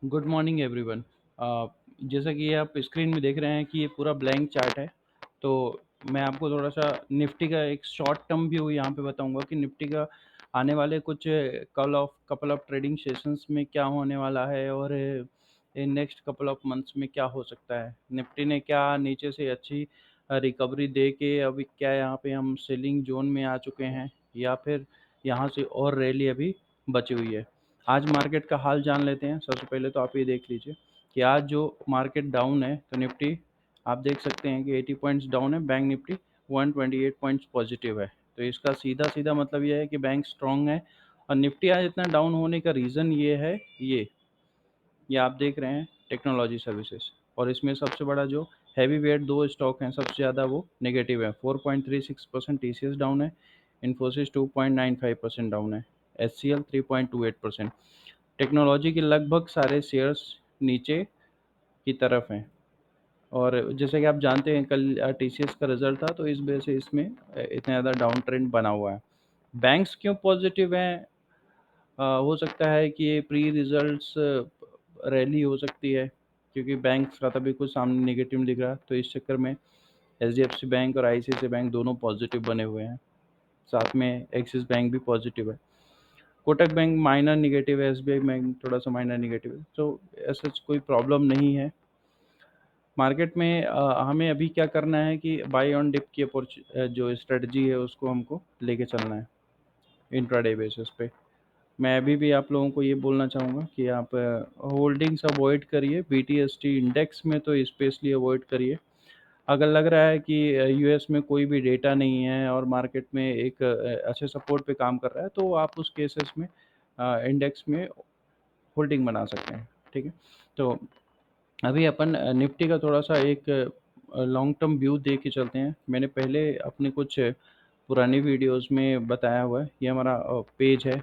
Good morning everyone. जैसा कि आप स्क्रीन में देख रहे हैं कि ये पूरा ब्लैंक चार्ट है। तो मैं आपको थोड़ा सा निफ्टी का एक शॉर्ट टर्म व्यू यहाँ पे बताऊंगा कि निफ्टी का आने वाले कुछ कपल ऑफ ट्रेडिंग सेशंस में क्या होने वाला है और in next couple of months में क्या हो सकता है। निफ्टी ने क्या नीचे से अच्छी रिकवरी दे के अभी क्या यहाँ पे हम सेलिंग जोन में आ चुके हैं या फिर यहाँ से और रैली अभी बची हुई है। आज मार्केट का हाल जान लेते हैं। सबसे पहले तो आप ये देख लीजिए कि आज जो मार्केट डाउन है तो निफ्टी आप देख सकते हैं कि 80 पॉइंट्स डाउन है, बैंक निफ्टी 128 पॉइंट्स पॉजिटिव है। तो इसका सीधा सीधा मतलब ये है कि बैंक स्ट्रांग है। और निफ्टी आज इतना डाउन होने का रीज़न ये है, ये आप देख रहे हैं टेक्नोलॉजी सर्विसेज। और इसमें सबसे बड़ा जो हैवी वेट दो स्टॉक हैं सबसे ज़्यादा वो नेगेटिव है। 4.36% टीसीएस डाउन है, इन्फोसिस 2.95% डाउन है, एचसीएल 3.28%। टेक्नोलॉजी के लगभग सारे शेयर्स नीचे की तरफ हैं। और जैसे कि आप जानते हैं कल टीसीएस का रिजल्ट था, तो इस वजह से इसमें इतना ज़्यादा डाउन ट्रेंड बना हुआ है। बैंक्स क्यों पॉजिटिव हैं? हो सकता है कि ये प्री रिजल्ट्स रैली हो सकती है, क्योंकि बैंक्स का तभी कुछ सामने नेगेटिव दिख रहा है। तो इस चक्कर में एचडीएफसी बैंक और आईसीआईसीआई बैंक दोनों पॉजिटिव बने हुए हैं। साथ में एक्सिस बैंक भी पॉजिटिव है, कोटक बैंक माइनर नेगेटिव है, एसबीआई बैंक थोड़ा सा माइनर नेगेटिव है। तो ऐसा कोई प्रॉब्लम नहीं है मार्केट में। हमें अभी क्या करना है कि बाय ऑन डिप की जो स्ट्रेटजी है उसको हमको लेके चलना है इंट्राडे बेसिस पे। मैं अभी भी आप लोगों को ये बोलना चाहूँगा कि आप होल्डिंग्स अवॉइड करिए, बीटीएसटी इंडेक्स में तो स्पेशली अवॉइड करिए। अगर लग रहा है कि यूएस में कोई भी डेटा नहीं है और मार्केट में एक अच्छे सपोर्ट पे काम कर रहा है, तो आप उस केसेस में इंडेक्स में होल्डिंग बना सकते हैं। ठीक है। तो अभी अपन निफ्टी का थोड़ा सा एक लॉन्ग टर्म व्यू दे के चलते हैं। मैंने पहले अपने कुछ पुरानी वीडियोस में बताया हुआ है। ये हमारा पेज है,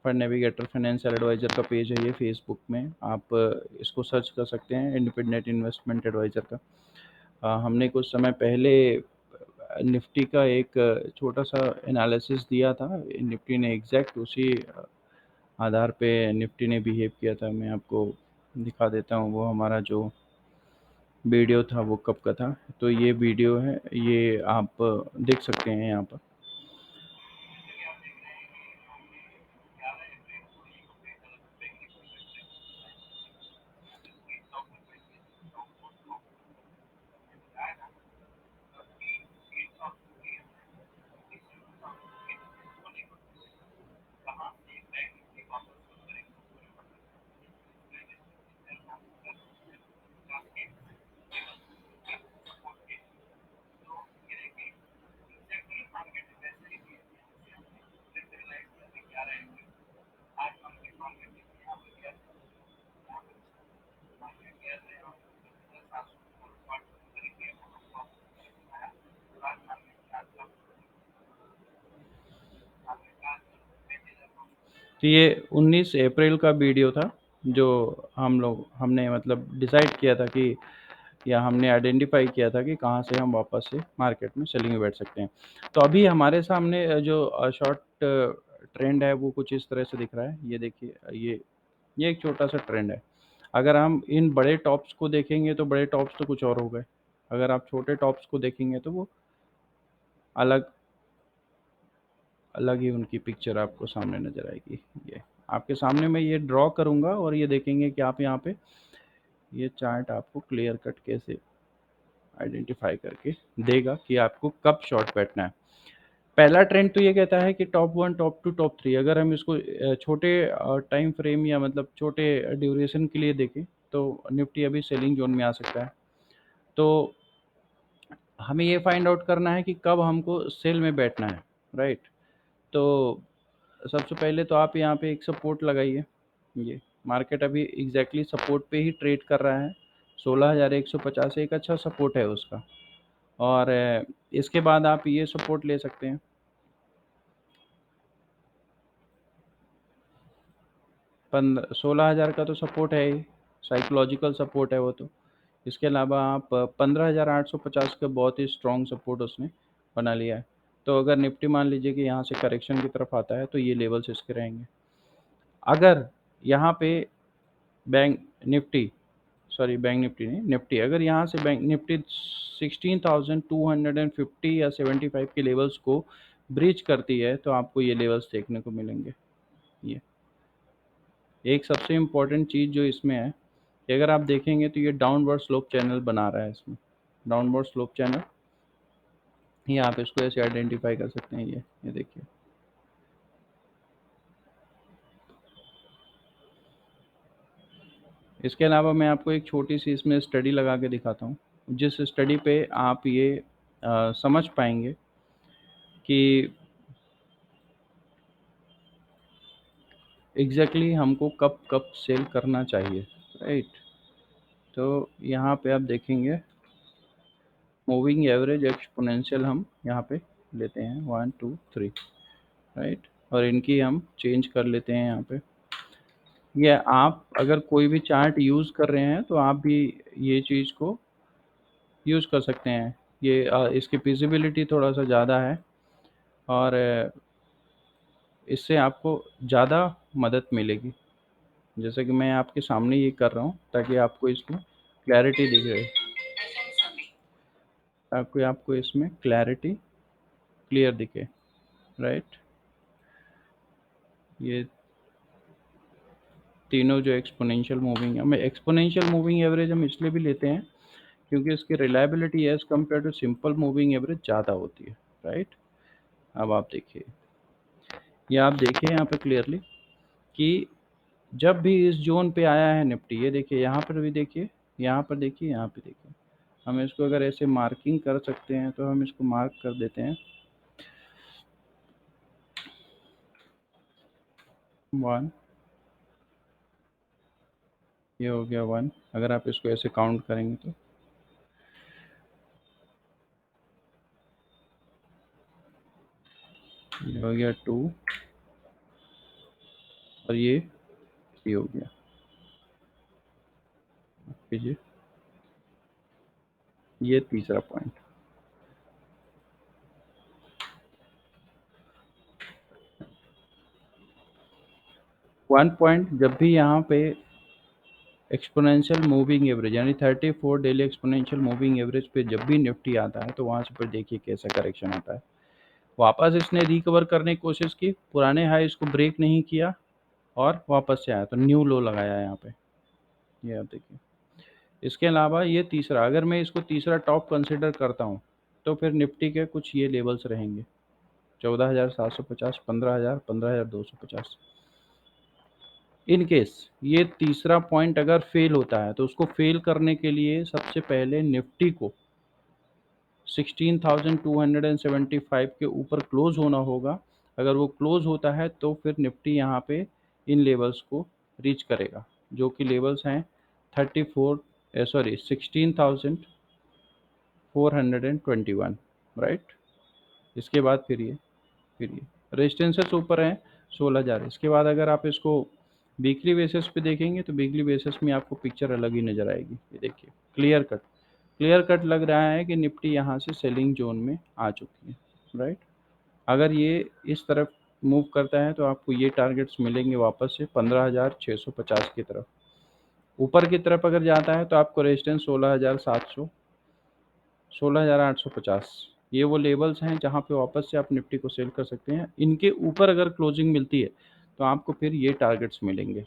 फंड नेविगेटर फाइनेंशियल एडवाइज़र का पेज है ये फेसबुक में। आप इसको सर्च कर सकते हैं, इंडिपेंडेंट इन्वेस्टमेंट एडवाइज़र का। हमने कुछ समय पहले निफ्टी का एक छोटा सा एनालिसिस दिया था। निफ्टी ने एग्जैक्ट उसी आधार पे निफ्टी ने बिहेव किया था। मैं आपको दिखा देता हूँ वो हमारा जो वीडियो था वो कब का था। तो ये वीडियो है, ये आप देख सकते हैं यहाँ पर। तो ये 19 अप्रैल का वीडियो था, जो हमने मतलब डिसाइड किया था कि या हमने आइडेंटिफाई किया था कि कहाँ से हम वापस से मार्केट में सेलिंग में बैठ सकते हैं। तो अभी हमारे सामने जो शॉर्ट ट्रेंड है वो कुछ इस तरह से दिख रहा है। ये देखिए, ये एक छोटा सा ट्रेंड है। अगर हम इन बड़े टॉप्स को देखेंगे तो बड़े टॉप्स तो कुछ और हो गए। अगर आप छोटे टॉप्स को देखेंगे तो वो अलग अलग ही उनकी पिक्चर आपको सामने नज़र आएगी। ये आपके सामने मैं ये ड्रॉ करूँगा और ये देखेंगे कि आप यहाँ पे ये चार्ट आपको क्लियर कट कैसे आइडेंटिफाई करके देगा कि आपको कब शॉर्ट बैठना है। पहला ट्रेंड तो ये कहता है कि top one, top two, top three. अगर हम इसको छोटे टाइम फ्रेम या मतलब छोटे ड्यूरेशन के लिए देखें तो निफ्टी अभी सेलिंग जोन में आ सकता है। तो हमें ये फाइंड आउट करना है कि कब हमको सेल में बैठना है, राइट। तो सबसे पहले तो आप यहाँ पे एक सपोर्ट लगाइए। ये मार्केट अभी एग्जैक्टली सपोर्ट पे ही ट्रेड कर रहा है। 16,150 एक अच्छा सपोर्ट है उसका। और इसके बाद आप ये सपोर्ट ले सकते हैं। 16,000 का तो सपोर्ट है ही, साइकोलॉजिकल सपोर्ट है वो तो। इसके अलावा आप 15,850 का बहुत ही स्ट्रॉन्ग सपोर्ट उसने बना लिया है। तो अगर निफ्टी मान लीजिए कि यहाँ से करेक्शन की तरफ आता है तो ये लेवल्स इसके रहेंगे। अगर यहाँ पे bank Nifty, sorry bank Nifty नहीं, निफ्टी अगर यहाँ से बैंक निफ्टी 16,250 या 75 के लेवल्स को ब्रीच करती है तो आपको ये लेवल्स देखने को मिलेंगे। ये एक सबसे इम्पोर्टेंट चीज़ जो इसमें है कि अगर आप देखेंगे तो ये डाउनवर्ड स्लोप चैनल बना रहा है इसमें, डाउनवर्ड स्लोप चैनल, ये आप इसको ऐसे आइडेंटिफाई कर सकते हैं। ये देखिए, इसके अलावा मैं आपको एक छोटी सी इसमें स्टडी लगा के दिखाता हूँ, जिस स्टडी पे आप ये समझ पाएंगे कि एग्जैक्टली हमको कब कब सेल करना चाहिए, राइट। तो यहाँ पे आप देखेंगे मूविंग एवरेज एक्सपोनेंशियल हम यहाँ पे लेते हैं 1 2 3, राइट, और इनकी हम चेंज कर लेते हैं यहाँ पे। ये आप अगर कोई भी चार्ट यूज़ कर रहे हैं तो आप भी ये चीज़ को यूज़ कर सकते हैं। ये इसकी फिजिबिलिटी थोड़ा सा ज़्यादा है और इससे आपको ज़्यादा मदद मिलेगी। जैसे कि मैं आपके सामने ये कर रहा हूँ ताकि आपको इसमें क्लैरिटी दिख रही, ताकि आपको इसमें क्लैरिटी क्लियर दिखे, राइट। ये तीनों जो एक्सपोनेंशियल मूविंग है, हमें एक्सपोनेंशियल मूविंग एवरेज हम इसलिए भी लेते हैं क्योंकि इसकी reliability as compare to simple moving average ज़्यादा होती है, राइट। अब आप देखिए, ये आप देखिए यहाँ पे क्लियरली कि जब भी इस जोन पे आया है निफ्टी, ये देखिए यहाँ पर भी देखिए, यहाँ पर देखिए, यहाँ पे देखिए, हम इसको अगर ऐसे मार्किंग कर सकते हैं तो हम इसको मार्क कर देते हैं 1, ये हो गया 1, अगर आप इसको ऐसे काउंट करेंगे तो ये हो गया 2 और ये 3 हो गया, कीजिए, ये तीसरा पॉइंट। 1 पॉइंट जब भी यहाँ पे एक्सपोनेंशियल मूविंग एवरेज यानी 34 डेली एक्सपोनेंशियल मूविंग एवरेज पे जब भी निफ्टी आता है तो वहाँ से पर देखिए कैसा करेक्शन आता है। वापस इसने रिकवर करने की कोशिश की, पुराने हाई इसको ब्रेक नहीं किया और वापस से आया तो न्यू लो लगाया यहाँ पे, ये आप देखिए। इसके अलावा ये तीसरा, अगर मैं इसको तीसरा टॉप कंसिडर करता हूँ तो फिर निफ्टी के कुछ ये लेवल्स रहेंगे 14,750, 15,000, 15,250। इन केस ये तीसरा पॉइंट अगर फेल होता है तो उसको फेल करने के लिए सबसे पहले निफ्टी को 16,275 के ऊपर क्लोज होना होगा। अगर वो क्लोज होता है तो फिर निफ्टी यहाँ पे इन लेवल्स को रीच करेगा, जो कि लेवल्स हैं 16,421, राइट। इसके बाद फिर ये रेजिस्टेंसेस ऊपर हैं 16,000। इसके बाद अगर आप इसको वीकली बेसिस पे देखेंगे तो वीकली बेसिस में आपको पिक्चर अलग ही नज़र आएगी। ये देखिए, क्लियर कट लग रहा है कि निफ्टी यहाँ से सेलिंग जोन में आ चुकी है, राइट। अगर ये इस तरफ मूव करता है तो आपको ये टारगेट्स मिलेंगे वापस से 15,650 की तरफ। ऊपर की तरफ अगर जाता है तो आपको रेजिस्टेंस 16,700, 16,850, ये वो लेवल्स हैं जहाँ पे वापस से आप निफ्टी को सेल कर सकते हैं। इनके ऊपर अगर क्लोजिंग मिलती है तो आपको फिर ये टारगेट्स मिलेंगे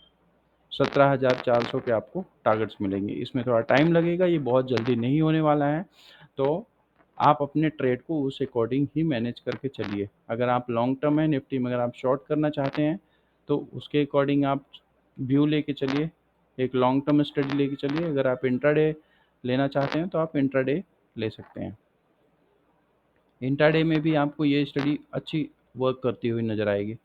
17,400 के, आपको टारगेट्स मिलेंगे। इसमें थोड़ा टाइम लगेगा, ये बहुत जल्दी नहीं होने वाला है, तो आप अपने ट्रेड को उस अकॉर्डिंग ही मैनेज करके चलिए। अगर आप लॉन्ग टर्म है निफ्टी में, अगर आप शॉर्ट करना चाहते हैं तो उसके अकॉर्डिंग आप व्यू लेके चलिए, एक लॉन्ग टर्म स्टडी लेके चलिए। अगर आप इंट्राडे लेना चाहते हैं तो आप इंट्राडे ले सकते हैं। इंट्राडे में भी आपको ये स्टडी अच्छी वर्क करती हुई नज़र आएगी।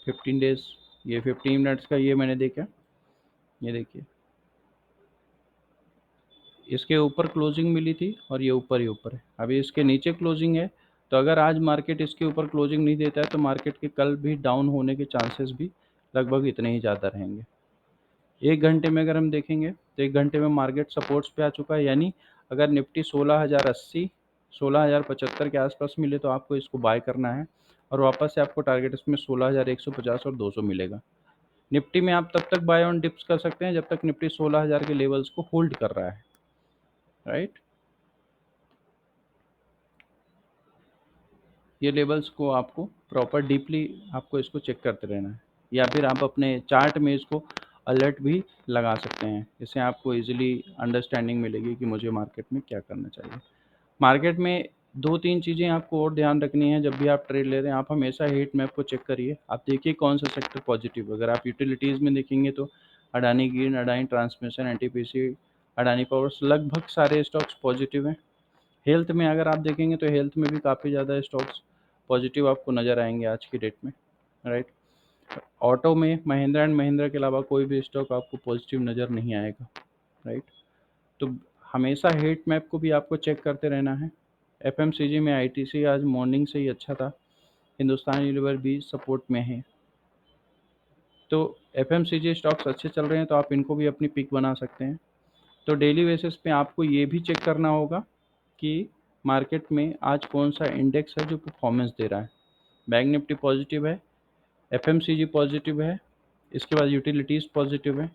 15 डेज, ये 15 मिनट्स का ये मैंने देखा, ये देखिए, इसके ऊपर क्लोजिंग मिली थी और ये ऊपर ही ऊपर है। अभी इसके नीचे क्लोजिंग है, तो अगर आज मार्केट इसके ऊपर क्लोजिंग नहीं देता है तो मार्केट के कल भी डाउन होने के चांसेस भी लगभग इतने ही ज़्यादा रहेंगे। 1 घंटे में अगर हम देखेंगे तो 1 घंटे में मार्केट सपोर्ट्स पे आ चुका है, यानी अगर निफ्टी 16,080, 16,075 के आसपास मिले तो आपको इसको बाय करना है और वापस से आपको टारगेट इसमें 16,150 और 200 मिलेगा। निफ्टी में आप तब तक बाय ऑन डिप्स कर सकते हैं जब तक निफ्टी 16,000 के लेवल्स को होल्ड कर रहा है, राइट। ये लेवल्स को आपको प्रॉपर डीपली आपको इसको चेक करते रहना है, या फिर आप अपने चार्ट में इसको अलर्ट भी लगा सकते हैं। इससे आपको इजीली अंडरस्टैंडिंग मिलेगी कि मुझे मार्केट में क्या करना चाहिए। मार्केट में 2-3 चीज़ें आपको और ध्यान रखनी है जब भी आप ट्रेड ले रहे हैं। आप हमेशा हीट मैप को चेक करिए। आप देखिए कौन सा सेक्टर पॉजिटिव। अगर आप यूटिलिटीज़ में देखेंगे तो Adani green, Adani transmission, NTPC, Adani powers, लगभग सारे स्टॉक्स पॉजिटिव हैं। हेल्थ में अगर आप देखेंगे तो हेल्थ में भी काफ़ी ज़्यादा स्टॉक्स पॉजिटिव आपको नज़र आएंगे आज की डेट में, राइट। ऑटो में महिंद्रा एंड महिंद्रा के अलावा कोई भी स्टॉक आपको पॉजिटिव नज़र नहीं आएगा, राइट। तो हमेशा हीट मैप को भी आपको चेक करते रहना है। एफएमसीजी में आईटीसी आज मॉर्निंग से ही अच्छा था। हिंदुस्तान यूनिलीवर भी सपोर्ट में है। तो एफएमसीजी स्टॉक्स अच्छे चल रहे हैं तो आप इनको भी अपनी पिक बना सकते हैं। तो डेली बेसिस पे आपको ये भी चेक करना होगा कि मार्केट में आज कौन सा इंडेक्स है जो परफॉर्मेंस दे रहा है। बैंक निफ्टी पॉजिटिव है, एफएमसीजी पॉजिटिव है, इसके बाद यूटिलिटीज़ पॉजिटिव है,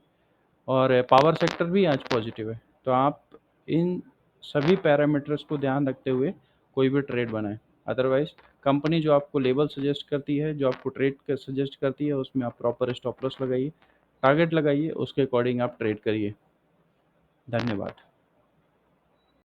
और पावर सेक्टर भी आज पॉजिटिव है। तो आप इन सभी पैरामीटर्स को ध्यान रखते हुए कोई भी ट्रेड बनाएं। अदरवाइज कंपनी जो आपको लेवल सजेस्ट करती है, जो आपको ट्रेड कर सजेस्ट करती है, उसमें आप प्रॉपर स्टॉप लॉस लगाइए, टारगेट लगाइए, उसके अकॉर्डिंग आप ट्रेड करिए। धन्यवाद।